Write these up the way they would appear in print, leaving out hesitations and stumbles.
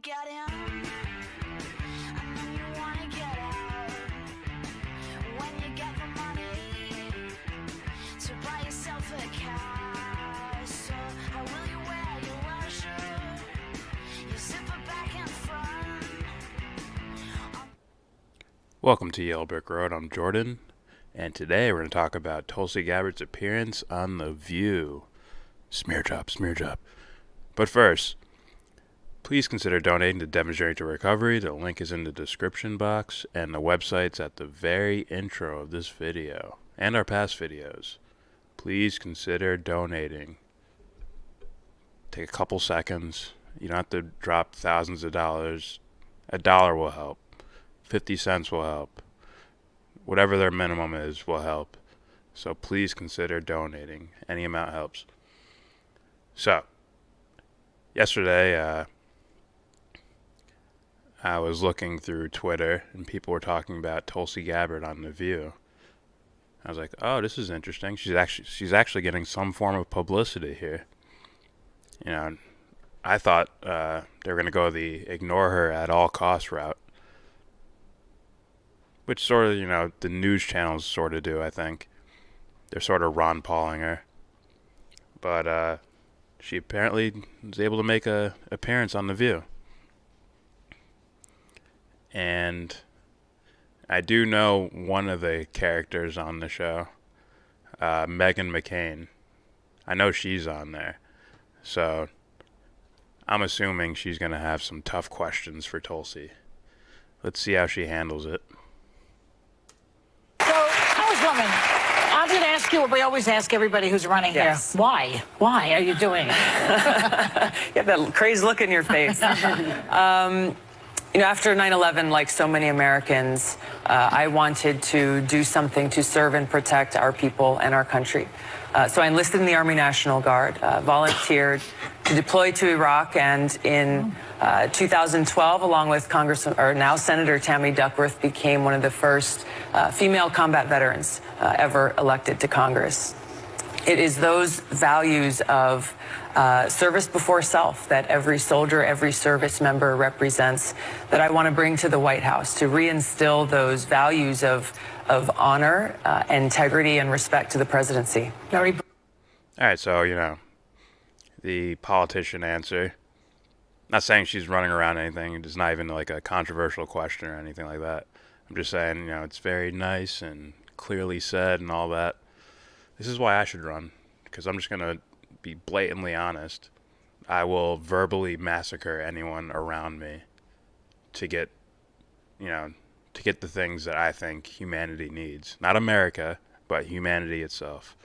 get in, and then you wanna get out. When you get the money to buy yourself a castle, how will you wear your leisure? Your zipper back and front. Welcome to Yellow Brick Road. I'm Jordan, and today we're going to talk about Tulsi Gabbard's appearance on The View. Smear job. But first, please consider donating to Demonstrating to Recovery. The link is in the description box, and the website's at the very intro of this video and our past videos. Please consider donating. Take a couple seconds. You don't have to drop thousands of dollars. $1 will help. 50 cents will help. Whatever their minimum is will help. So please consider donating. Any amount helps. So, yesterday, I was looking through Twitter and people were talking about Tulsi Gabbard on The View. I was like, oh, this is interesting. She's actually getting some form of publicity here. You know, I thought they were going to go the ignore her at all costs route. Which sort of, you know, the news channels sort of do, I think. They're sort of Ron Pauling her. But she apparently was able to make an appearance on The View. And I do know one of the characters on the show, Meghan McCain. I know she's on there. So I'm assuming she's going to have some tough questions for Tulsi. Let's see how she handles it. I'm going to ask you what we always ask everybody who's running here. Why? Why are you doing it? You have that crazed look in your face. You know, after 9/11, like so many Americans, I wanted to do something to serve and protect our people and our country. So I enlisted in the Army National Guard, volunteered to deploy to Iraq, and in 2012, along with now Senator Tammy Duckworth, became one of the first female combat veterans ever elected to Congress. It is those values of service before self that every soldier, every service member represents that I want to bring to the White House, to reinstill those values of honor, integrity, and respect to the presidency. All right, so, you know, the politician answer. Not saying she's running around anything. It's not even like a controversial question or anything like that. I'm just saying, you know, it's very nice and clearly said and all that. This is why I should run, because I'm just going to be blatantly honest. I will verbally massacre anyone around me to get, you know, to get the things that I think humanity needs. Not America, but humanity itself.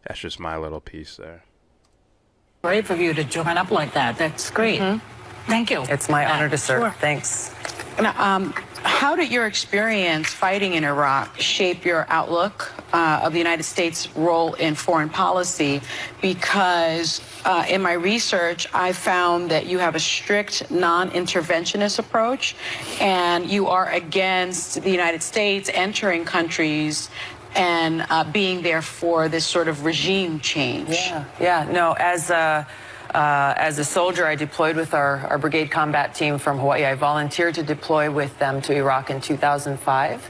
That's just my little piece there. Brave of you to join up like that. That's great. Thank you. It's my honor to serve. Sure. Thanks. How did your experience fighting in Iraq shape your outlook of the United States' role in foreign policy? Because in my research, I found that you have a strict non-interventionist approach, and you are against the United States entering countries and being there for this sort of regime change. No, as a soldier, I deployed with our brigade combat team from Hawaii. I volunteered to deploy with them to Iraq in 2005,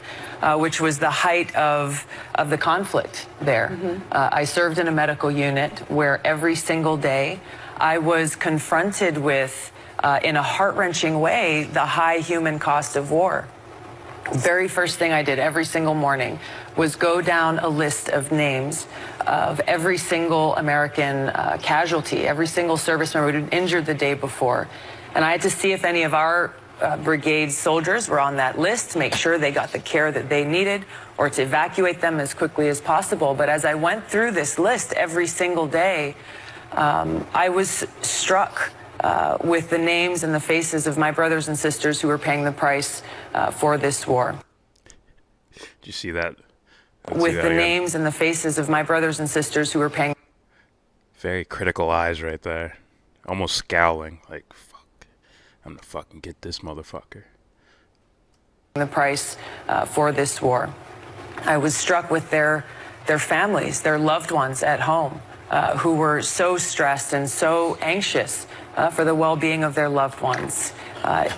which was the height of the conflict there. I served in a medical unit where every single day I was confronted with, in a heart-wrenching way, the high human cost of war. Very first thing I did every single morning was go down a list of names of every single American casualty, every single service member who'd been injured the day before. And I had to see if any of our brigade soldiers were on that list, make sure they got the care that they needed, or to evacuate them as quickly as possible. But as I went through this list every single day, I was struck with the names and the faces of my brothers and sisters who were paying the price for this war. Did you see that? With the names and the faces of my brothers and sisters who were paying. Very critical eyes right there. Almost scowling, like, fuck, I'm gonna fucking get this motherfucker. The price for this war. I was struck with their families, their loved ones at home, who were so stressed and so anxious for the well-being of their loved ones.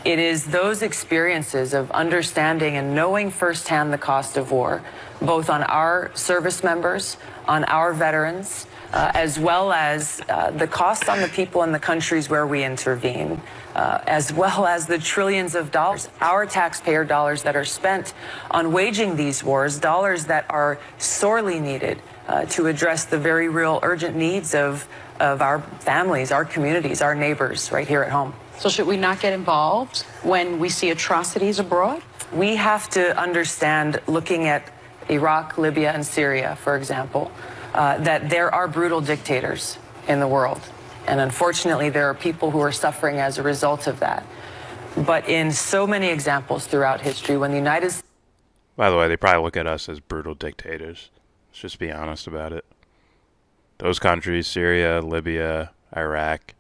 It is those experiences of understanding and knowing firsthand the cost of war, both on our service members, on our veterans, as well as the cost on the people in the countries where we intervene, as well as the trillions of dollars, our taxpayer dollars that are spent on waging these wars, dollars that are sorely needed to address the very real urgent needs of our families, our communities, our neighbors right here at home. So should we not get involved when we see atrocities abroad? We have to understand, looking at Iraq, Libya, and Syria, for example, that there are brutal dictators in the world. And unfortunately, there are people who are suffering as a result of that. But in so many examples throughout history, when the United States... By the way, they probably look at us as brutal dictators. Let's just be honest about it. Those countries, Syria, Libya, Iraq,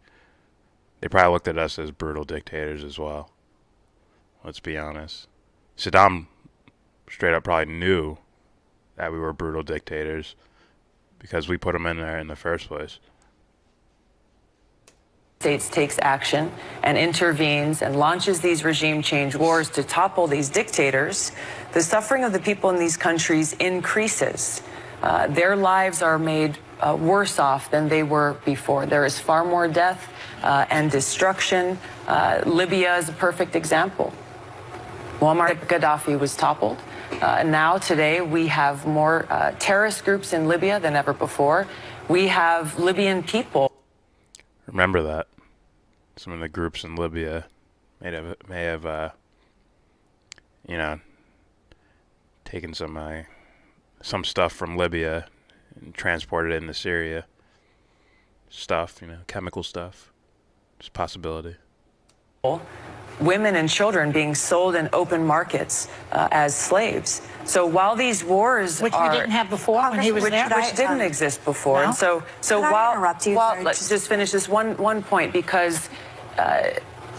they probably looked at us as brutal dictators as well. Let's be honest. Saddam straight up probably knew that we were brutal dictators because we put him in there in the first place. States takes action and intervenes and launches these regime change wars to topple these dictators, the suffering of the people in these countries increases. Their lives are made worse off than they were before. There is far more death and destruction. Libya is a perfect example. Muammar Gaddafi was toppled. Now, today, we have more terrorist groups in Libya than ever before. We have Libyan people. Remember that. Some of the groups in Libya may have taken some stuff from Libya and transported it into Syria. Stuff, chemical stuff. It's a possibility. Women and children being sold in open markets as slaves. So while these wars Which we didn't have before when he was there? Which didn't exist before. No? And so Could I interrupt you? while Sorry, let's just finish this one point, because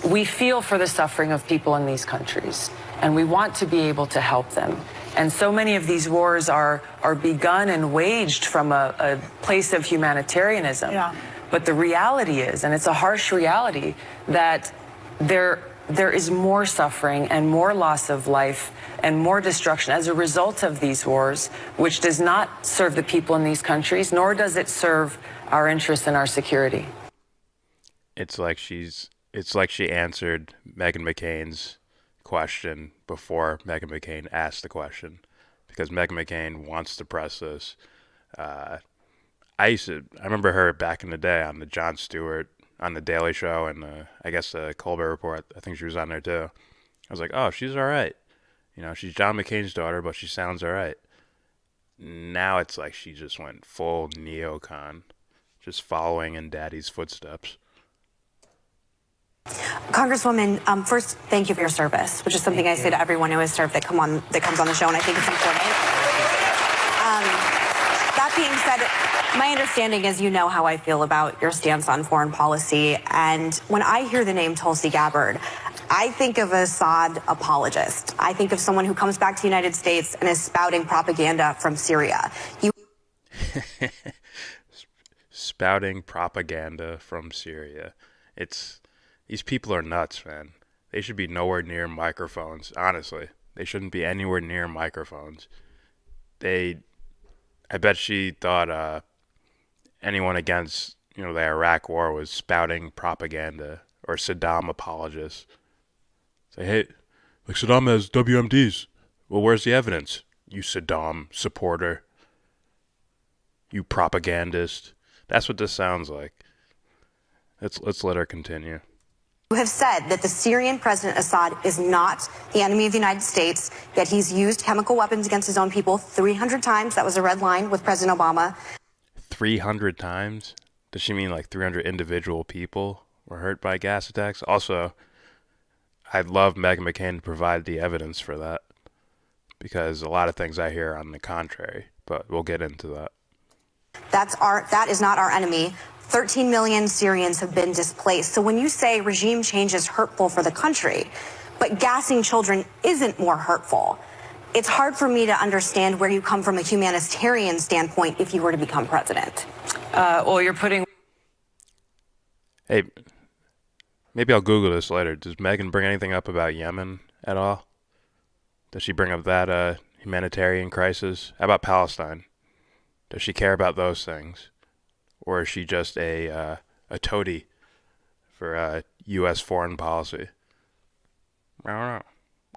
we feel for the suffering of people in these countries, and we want to be able to help them. And so many of these wars are begun and waged from a place of humanitarianism. Yeah. But the reality is, and it's a harsh reality, that there is more suffering and more loss of life and more destruction as a result of these wars, which does not serve the people in these countries, nor does it serve our interests and our security. It's like she answered Meghan McCain's question before Meghan McCain asked the question, because Meghan McCain wants to press this. I remember her back in the day on the Jon Stewart, on the Daily Show, and I guess the Colbert Report. I think she was on there too. I was like, oh, she's all right. She's John McCain's daughter, but she sounds all right. Now it's like she just went full neocon, just following in Daddy's footsteps. Congresswoman, first, thank you for your service, which is something I say to everyone who has served that comes on the show, and I think it's important. That being said, my understanding is you know how I feel about your stance on foreign policy, and when I hear the name Tulsi Gabbard, I think of a Assad apologist. I think of someone who comes back to the United States and is spouting propaganda from Syria. Spouting propaganda from Syria. These people are nuts, man. They should be nowhere near microphones, honestly. They shouldn't be anywhere near microphones. I bet she thought anyone against, the Iraq war was spouting propaganda or Saddam apologists. Say, hey, like Saddam has WMDs. Well, where's the evidence? You Saddam supporter. You propagandist. That's what this sounds like. Let's let her continue. You have said that the Syrian President Assad is not the enemy of the United States, yet he's used chemical weapons against his own people 300 times. That was a red line with President Obama. 300 times? Does she mean like 300 individual people were hurt by gas attacks? Also, I'd love Meghan McCain to provide the evidence for that, because a lot of things I hear are on the contrary, but we'll get into that. That is not our enemy. 13 million Syrians have been displaced. So when you say regime change is hurtful for the country, but gassing children isn't more hurtful, it's hard for me to understand where you come from a humanitarian standpoint if you were to become president. Well, you're putting... Hey, Maybe I'll Google this later. Does Megan bring anything up about Yemen at all? Does she bring up that humanitarian crisis? How about Palestine? Does she care about those things? Or is she just a toady for U.S. foreign policy? I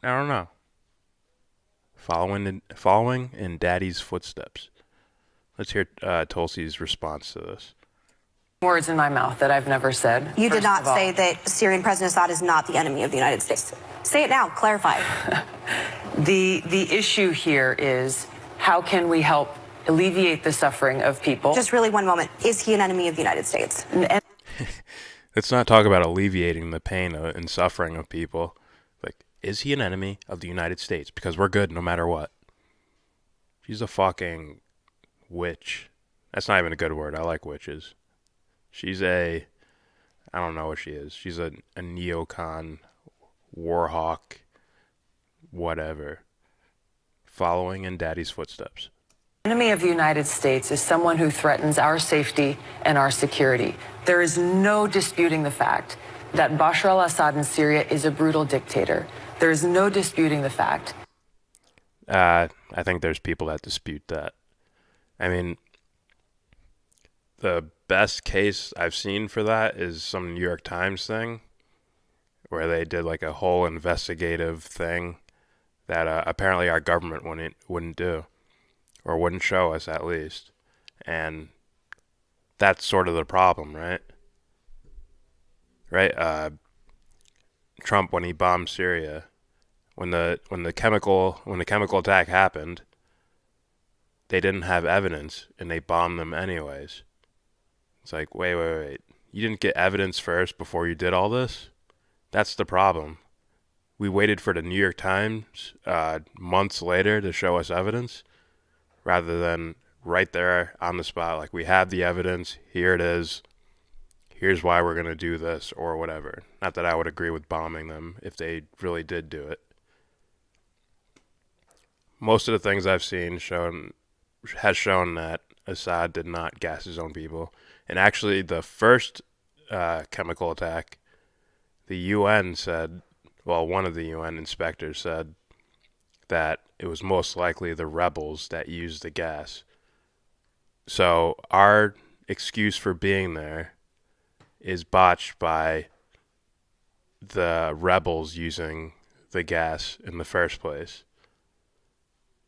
don't know. Following in Daddy's footsteps. Let's hear Tulsi's response to this. Words in my mouth that I've never said. You did first not of all. say that Syrian President Assad is not the enemy of the United States. Say it now. Clarify. The issue here is how can we help alleviate the suffering of people? Just really one moment. Is he an enemy of the United States? And Let's not talk about alleviating the pain and suffering of people. Like, is he an enemy of the United States? Because we're good no matter what. She's a fucking witch. That's not even a good word. I like witches. She's I don't know what she is. She's a neocon, warhawk, whatever. Following in Daddy's footsteps. enemy of the United States is someone who threatens our safety and our security. There is no disputing the fact that Bashar al-Assad in Syria is a brutal dictator. There is no disputing the fact. I think there's people that dispute that. I mean, the best case I've seen for that is some New York Times thing where they did like a whole investigative thing that apparently our government wouldn't do, or wouldn't show us at least. And that's sort of the problem, right? Right? Trump, when he bombed Syria, when the chemical attack happened, they didn't have evidence and they bombed them anyways. It's like, wait. You didn't get evidence first before you did all this? That's the problem. We waited for the New York Times months later to show us evidence rather than right there on the spot. Like, we have the evidence. Here it is. Here's why we're going to do this or whatever. Not that I would agree with bombing them if they really did do it. Most of the things I've seen has shown that Assad did not gas his own people. And actually, the first chemical attack, the UN said, well, one of the UN inspectors said that it was most likely the rebels that used the gas. So our excuse for being there is botched by the rebels using the gas in the first place.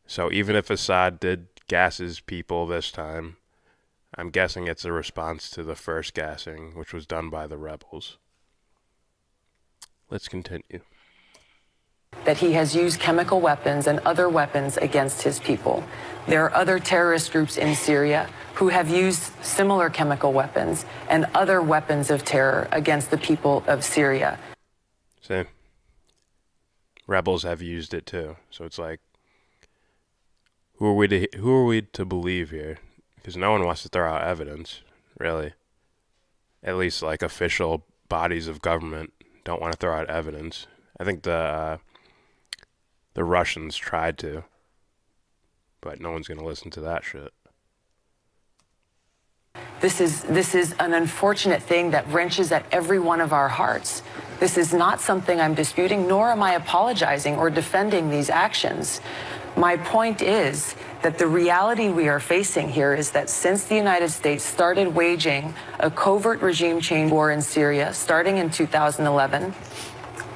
So even if Assad did gas his people this time, I'm guessing it's a response to the first gassing, which was done by the rebels. Let's continue. That he has used chemical weapons and other weapons against his people. There are other terrorist groups in Syria who have used similar chemical weapons and other weapons of terror against the people of Syria. See? Rebels have used it too. So it's like, who are we to believe here? Because no one wants to throw out evidence, really. At least like official bodies of government don't want to throw out evidence. I think the Russians tried to, but no one's going to listen to that shit. This is an unfortunate thing that wrenches at every one of our hearts. This is not something I'm disputing, nor am I apologizing or defending these actions. My point is that the reality we are facing here is that since the United States started waging a covert regime change war in Syria, starting in 2011,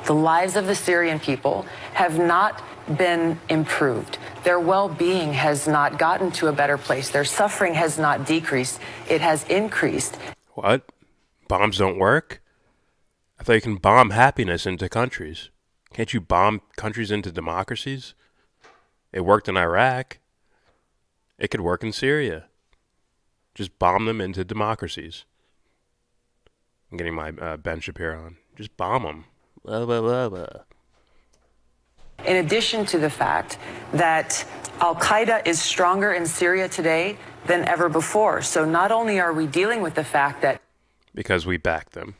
the lives of the Syrian people have not been improved. Their well-being has not gotten to a better place. Their suffering has not decreased. It has increased. What? Bombs don't work? I thought you can bomb happiness into countries. Can't you bomb countries into democracies? It worked in Iraq. It could work in Syria. Just bomb them into democracies. I'm getting my Ben Shapiro on. Just bomb them. Blah, blah, blah, blah. In addition to the fact that Al-Qaeda is stronger in Syria today than ever before. So not only are we dealing with the fact that Because we back them.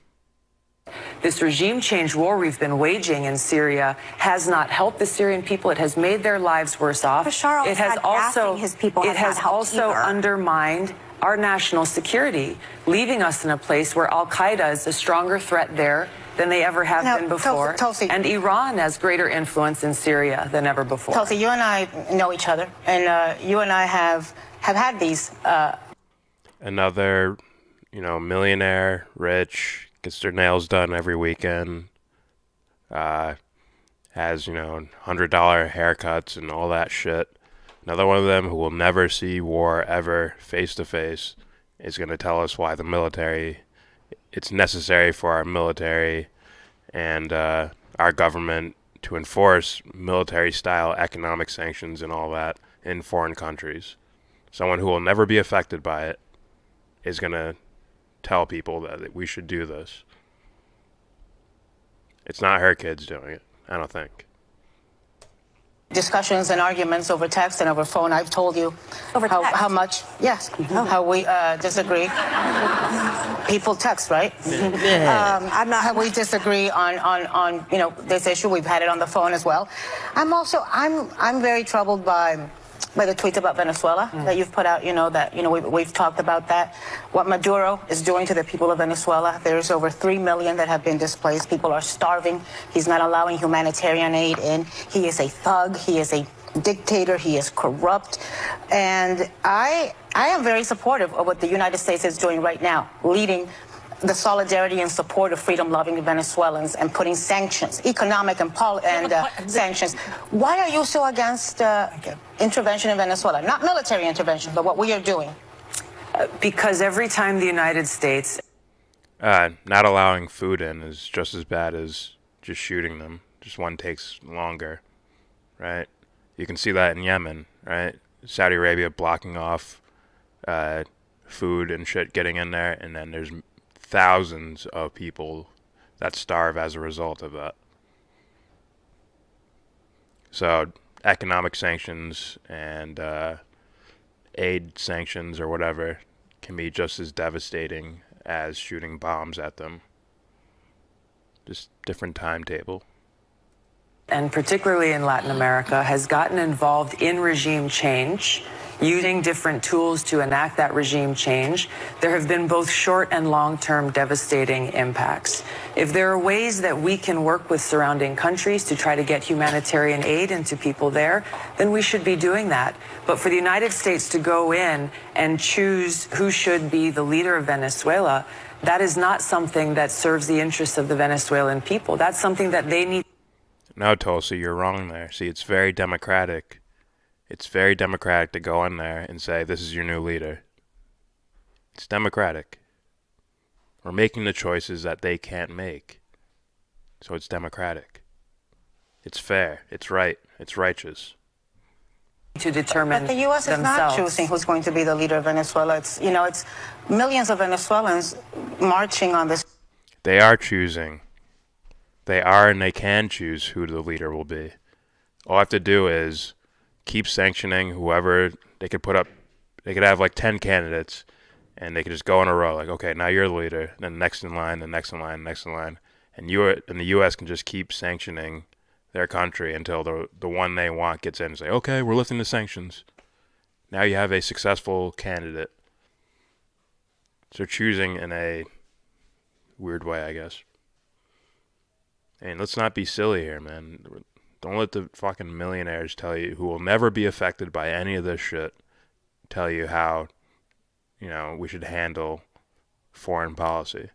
this regime change war we've been waging in Syria has not helped the Syrian people. It has made their lives worse off. Bashar It has al-Assad also gassing his people has it has not helped also either. undermined our national security, leaving us in a place where Al-Qaeda is a stronger threat there than they ever have Now, been before. Tulsi. And Iran has greater influence in Syria than ever before. Tulsi, you and I know each other, and you and I have had these. Another, millionaire, rich, gets their nails done every weekend, has, $100 haircuts and all that shit. Another one of them who will never see war ever face to face is going to tell us why it's necessary for our military and our government to enforce military-style economic sanctions and all that in foreign countries. Someone who will never be affected by it is going to tell people that we should do this. It's not her kids doing it, I don't think. Discussions and arguments over text and over phone. I've told you Over text? how much, yes, how we disagree. People text, right? I'm not. How we disagree on this issue. We've had it on the phone as well. I'm very troubled by the tweets about Venezuela that you've put out. We've talked about that. What Maduro is doing to the people of Venezuela. There's over 3 million that have been displaced. People are starving. He's not allowing humanitarian aid in. He is a thug. He is a dictator. He is corrupt. And I am very supportive of what the United States is doing right now, leading the solidarity and support of freedom-loving Venezuelans and putting sanctions, economic and sanctions. Why are you so against intervention in Venezuela? Not military intervention, but what we are doing. Because every time the United States... Not allowing food in is just as bad as just shooting them. Just one takes longer, right? You can see that in Yemen, right? Saudi Arabia blocking off food and shit getting in there, and then there's thousands of people that starve as a result of that. So economic sanctions and aid sanctions or whatever can be just as devastating as shooting bombs at them. Just different timetable. And particularly in Latin America, has gotten involved in regime change, using different tools to enact that regime change. There have been both short and long-term devastating impacts. If there are ways that we can work with surrounding countries to try to get humanitarian aid into people there, then we should be doing that. But for the United States to go in and choose who should be the leader of Venezuela, that is not something that serves the interests of the Venezuelan people. That's something that they need. No, Tulsi, you're wrong there. See, it's very democratic. It's very democratic to go in there and say, this is your new leader. It's democratic. We're making the choices that they can't make. So it's democratic. It's fair. It's right. It's righteous. To determine But the U.S. is not choosing who's going to be the leader of Venezuela. It's millions of Venezuelans marching on this. They are choosing. They are and they can choose who the leader will be. All I have to do is keep sanctioning whoever they could put up. They could have like 10 candidates and they could just go in a row. Like, okay, now you're the leader. Then next in line, the next in line, next in line. And the U.S. can just keep sanctioning their country until the one they want gets in and say, okay, we're lifting the sanctions. Now you have a successful candidate. So choosing in a weird way, I guess. And let's not be silly here, man. Don't let the fucking millionaires tell you, who will never be affected by any of this shit, tell you how, we should handle foreign policy.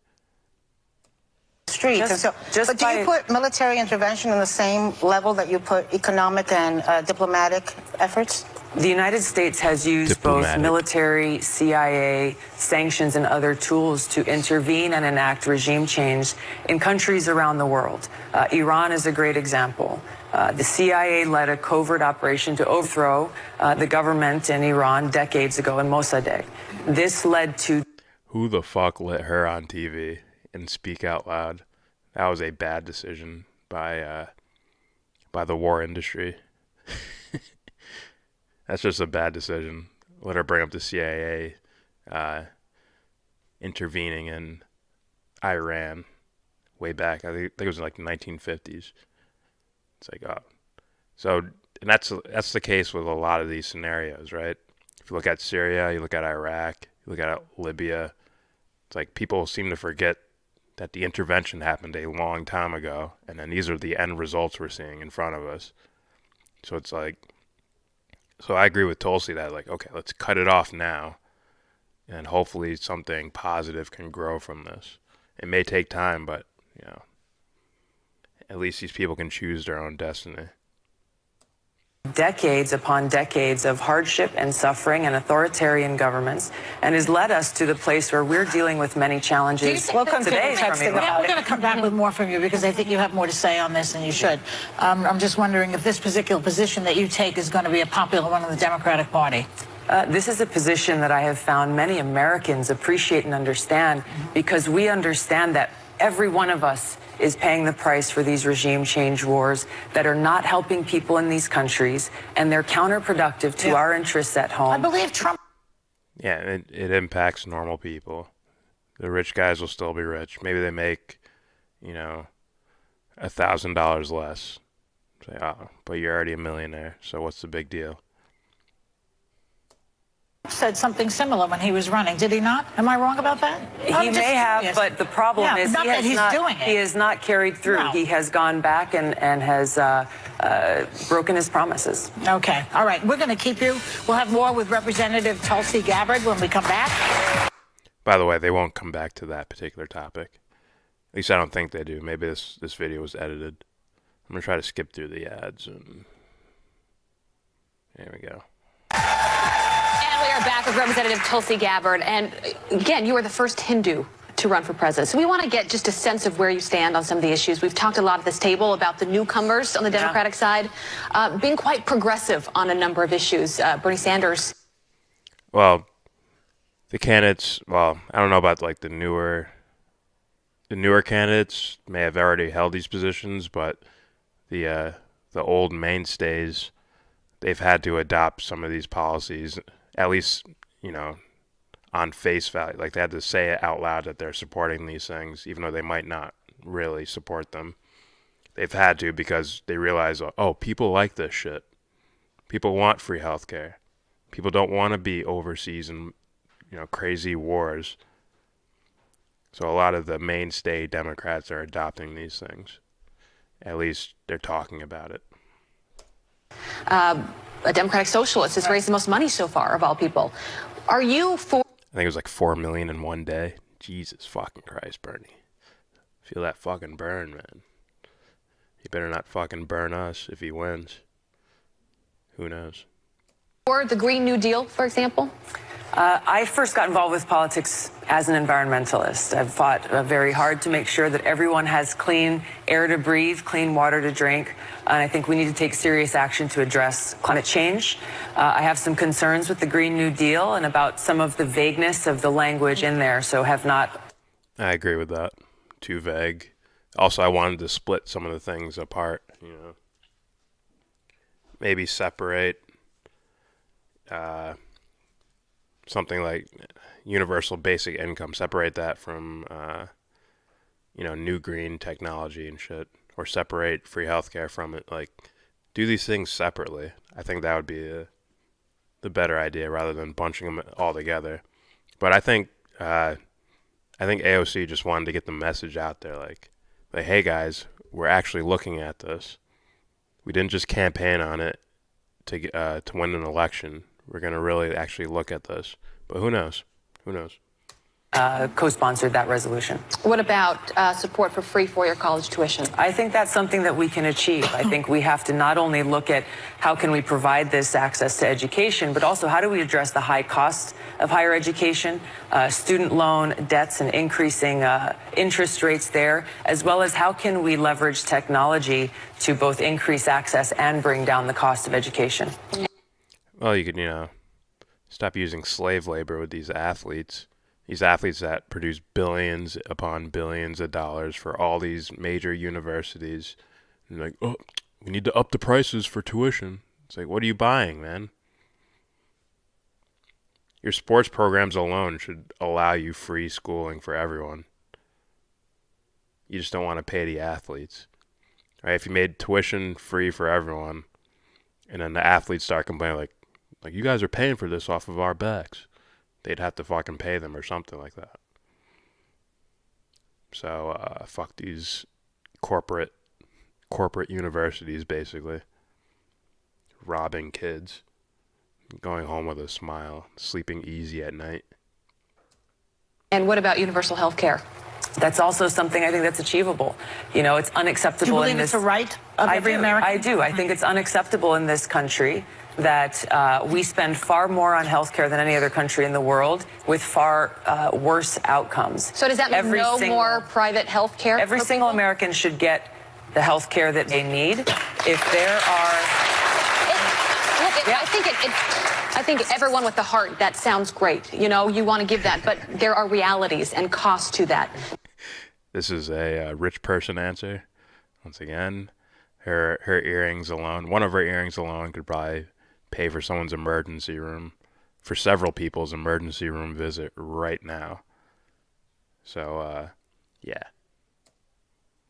Streets. But do you put military intervention on the same level that you put economic and diplomatic efforts? The United States has used both military, CIA, sanctions, and other tools to intervene and enact regime change in countries around the world. Iran is a great example. The CIA led a covert operation to overthrow the government in Iran decades ago in Mossadegh. This led to... Who the fuck let her on TV and speak out loud? That was a bad decision by the war industry. That's just a bad decision. Let her bring up the CIA intervening in Iran way back. I think it was like the 1950s. It's like, oh. So, and that's the case with a lot of these scenarios, right? If you look at Syria, you look at Iraq, you look at Libya, it's like people seem to forget that the intervention happened a long time ago, and then these are the end results we're seeing in front of us. So it's like, so I agree with Tulsi that, like, okay, let's cut it off now, and hopefully something positive can grow from this. It may take time, but, you know, at least these people can choose their own destiny. Decades upon decades of hardship and suffering and authoritarian governments, and has led us to the place where we're dealing with many challenges. Welcome to Today the from texting Iran. Yeah, we're going to come back with more from you because I think you have more to say on this than you should. I'm just wondering if this particular position that you take is going to be a popular one in the Democratic Party. This is a position that I have found many Americans appreciate and understand, because we understand that every one of us is paying the price for these regime change wars that are not helping people in these countries, and they're counterproductive to our interests at home. I believe Trump. Yeah, it impacts normal people. The rich guys will still be rich. Maybe they make, you know, $1,000 less. Say, oh, but you're already a millionaire, so what's the big deal? Said something similar when he was running, did he not? Am I wrong about that? He may have, but the problem is not that he's doing it. he has not carried through. No. He has gone back and has broken his promises. Okay. All right. We're going to keep you. We'll have more with Representative Tulsi Gabbard when we come back. By the way, they won't come back to that particular topic. At least I don't think they do. Maybe this video was edited. I'm going to try to skip through the ads. And there we go. And we are back with Representative Tulsi Gabbard. And again, you are the first Hindu to run for president. So we want to get just a sense of where you stand on some of the issues. We've talked a lot at this table about the newcomers on the Democratic side being quite progressive on a number of issues. Bernie Sanders. Well, the candidates, well, I don't know about like the newer candidates may have already held these positions, but the old mainstays, they've had to adopt some of these policies, at least, you know, on face value. Like, they had to say it out loud that they're supporting these things, even though they might not really support them. They've had to, because they realize, oh, people like this shit. People want free healthcare. People don't want to be overseas in, you know, crazy wars. So a lot of the mainstay Democrats are adopting these things. At least they're talking about it. A Democratic socialist has raised the most money so far of all people. Are you for? I think it was like 4 million in one day. Jesus fucking Christ, Bernie. Feel that fucking burn, man. He better not fucking burn us if he wins. Who knows? Or the Green New Deal, for example? I first got involved with politics as an environmentalist. I've fought very hard to make sure that everyone has clean air to breathe, clean water to drink, and I think we need to take serious action to address climate change. I have some concerns with the Green New Deal and about some of the vagueness of the language in there, so have not. I agree with that. Too vague. Also, I wanted to split some of the things apart, you know. Maybe separate something like universal basic income, separate that from, you know, new green technology and shit, or separate free healthcare from it. Like, do these things separately. I think that would be the better idea rather than bunching them all together. But I think AOC just wanted to get the message out there, like, hey guys, we're actually looking at this. We didn't just campaign on it to win an election. We're going to really actually look at this. But who knows? Who knows? Co-sponsored that resolution. What about support for free four-year college tuition? I think that's something that we can achieve. I think we have to not only look at how can we provide this access to education, but also how do we address the high cost of higher education, student loan debts and increasing interest rates there, as well as how can we leverage technology to both increase access and bring down the cost of education. Well, you could, you know, stop using slave labor with these athletes. These athletes that produce billions upon billions of dollars for all these major universities. And like, oh, we need to up the prices for tuition. It's like, what are you buying, man? Your sports programs alone should allow you free schooling for everyone. You just don't want to pay the athletes. Right? If you made tuition free for everyone, and then the athletes start complaining like you guys are paying for this off of our backs, they'd have to fucking pay them or something like that. So fuck these corporate universities, basically robbing kids, going home with a smile, sleeping easy at night. And what about universal health care? That's also something I think that's achievable. You know, it's unacceptable. Do you believe in this, it's a right of every American? I do. I think it's unacceptable in this country that we spend far more on health care than any other country in the world with far worse outcomes. So does that mean no more private health care? Every single American should get the health care that they need. If there are... I think everyone with the heart, that sounds great. You know, you want to give that, but there are realities and costs to that. This is a rich person answer. Once again, her earrings alone, one of her earrings alone could probably pay for someone's emergency room, for several people's emergency room visit right now. So, yeah.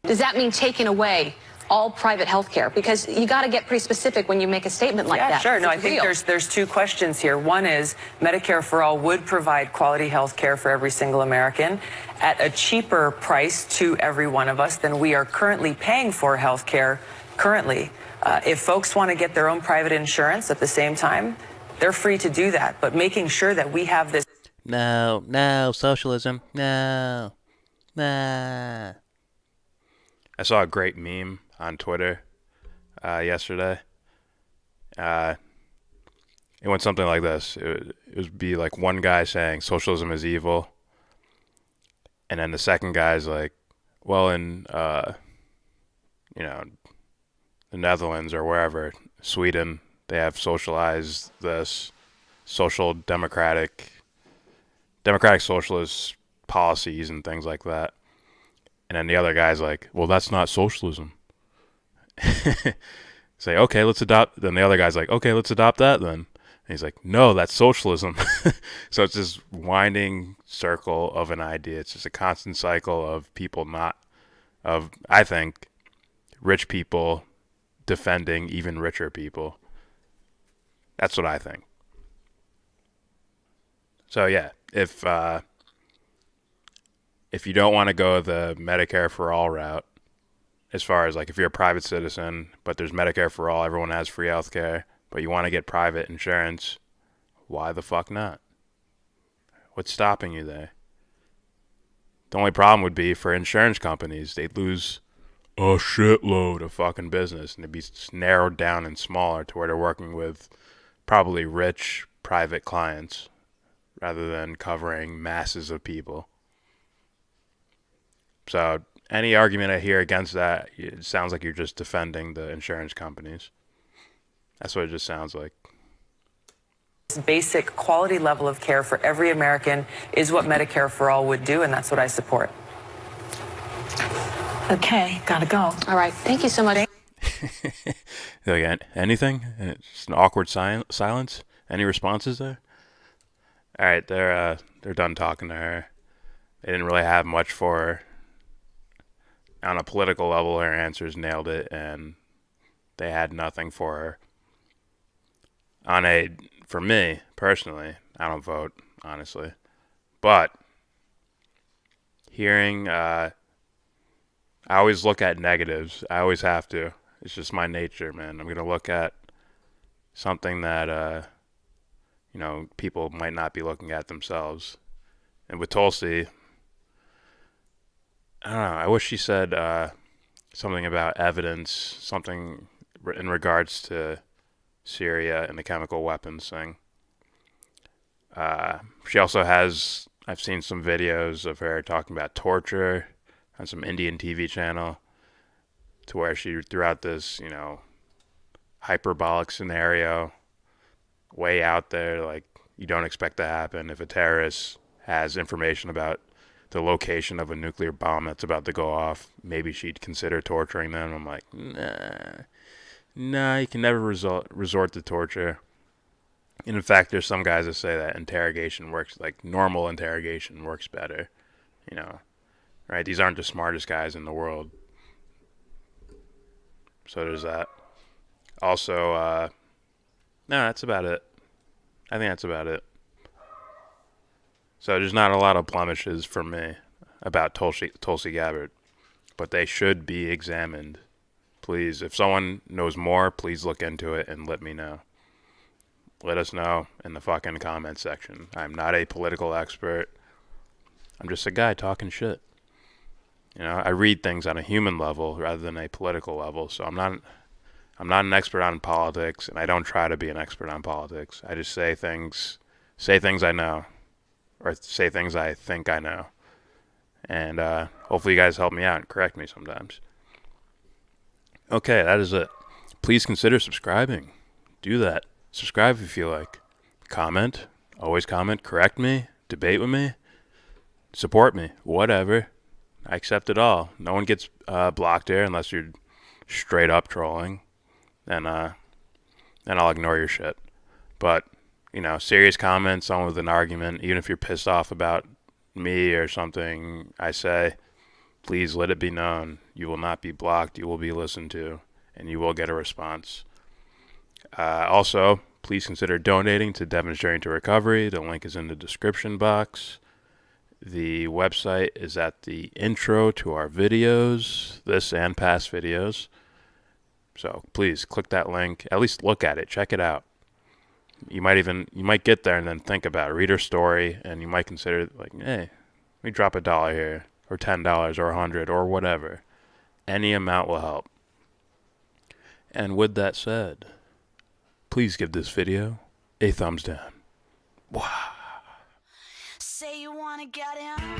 Does that mean taking away all private health care? Because you got to get pretty specific when you make a statement like that. Yeah, sure. No, I think real. there's two questions here. One is Medicare for All would provide quality health care for every single American at a cheaper price to every one of us than we are currently paying for health care currently. If folks want to get their own private insurance at the same time, they're free to do that. But making sure that we have this... No, socialism. No. I saw a great meme on Twitter yesterday. It went something like this. It would be like one guy saying socialism is evil, and then the second guy's like, well, in the Netherlands or wherever, Sweden, they have socialized this social democratic socialist policies and things like that. And then the other guy's like, well, that's not socialism. Say, okay, let's adopt. Then the other guy's like, okay, let's adopt that then. And he's like, no, that's socialism. So it's this winding circle of an idea. It's just a constant cycle of people I think, rich people defending even richer people. That's what I think. So yeah, if you don't want to go the Medicare for all route, as far as like if you're a private citizen, but there's Medicare for all, everyone has free health care, but you want to get private insurance, why the fuck not? What's stopping you there? The only problem would be for insurance companies, they'd lose a shitload of fucking business, and it'd be narrowed down and smaller to where they're working with probably rich private clients rather than covering masses of people. So any argument I hear against that, it sounds like you're just defending the insurance companies. That's what it just sounds like. Basic quality level of care for every American is what Medicare for All would do, and that's what I support. Okay, gotta go. All right, thank you so much. Like, anything? It's an awkward silence. Any responses there? All right, they're done talking to her. They didn't really have much for her. On a political level, her answers nailed it, and they had nothing for her. For me, personally, I don't vote, honestly. But hearing, I always look at negatives. I always have to. It's just my nature, man. I'm going to look at something that, people might not be looking at themselves. And with Tulsi, I don't know. I wish she said something about evidence, something in regards to Syria and the chemical weapons thing. She also has, I've seen some videos of her talking about torture on some Indian TV channel, to where she threw out this, hyperbolic scenario way out there, like you don't expect to happen. If a terrorist has information about the location of a nuclear bomb that's about to go off, maybe she'd consider torturing them. I'm like, nah, you can never resort to torture. And in fact, there's some guys that say that interrogation works, like normal interrogation works better, right? These aren't the smartest guys in the world. So there's that. Also, no, that's about it. I think that's about it. So there's not a lot of blemishes for me. about Tulsi Gabbard, but they should be examined. Please, if someone knows more, please look into it and let me know. Let us know in the fucking comment section. I'm not a political expert. I'm just a guy talking shit. You know, I read things on a human level rather than a political level, so I'm not an expert on politics, and I don't try to be an expert on politics. I just say things I know, or say things I think I know. And hopefully you guys help me out and correct me sometimes. Okay, that is it. Please consider subscribing. Do that. Subscribe if you feel like. Comment. Always comment. Correct me. Debate with me. Support me. Whatever. I accept it all. No one gets blocked here unless you're straight up trolling. Then I'll ignore your shit. But, you know, serious comments, someone with an argument, even if you're pissed off about me or something I say, please let it be known. You will not be blocked. You will be listened to, and you will get a response. Also, please consider donating to Devin's Journey to Recovery. The link is in the description box. The website is at the intro to our videos, this and past videos. So please click that link. At least look at it. Check it out. You might get there and then think about it. Read her story, and you might consider, like, hey, let me drop $1 here, or $10, or $100, or whatever. Any amount will help. And with that said, please give this video a thumbs down. Wow. Say you wanna get in.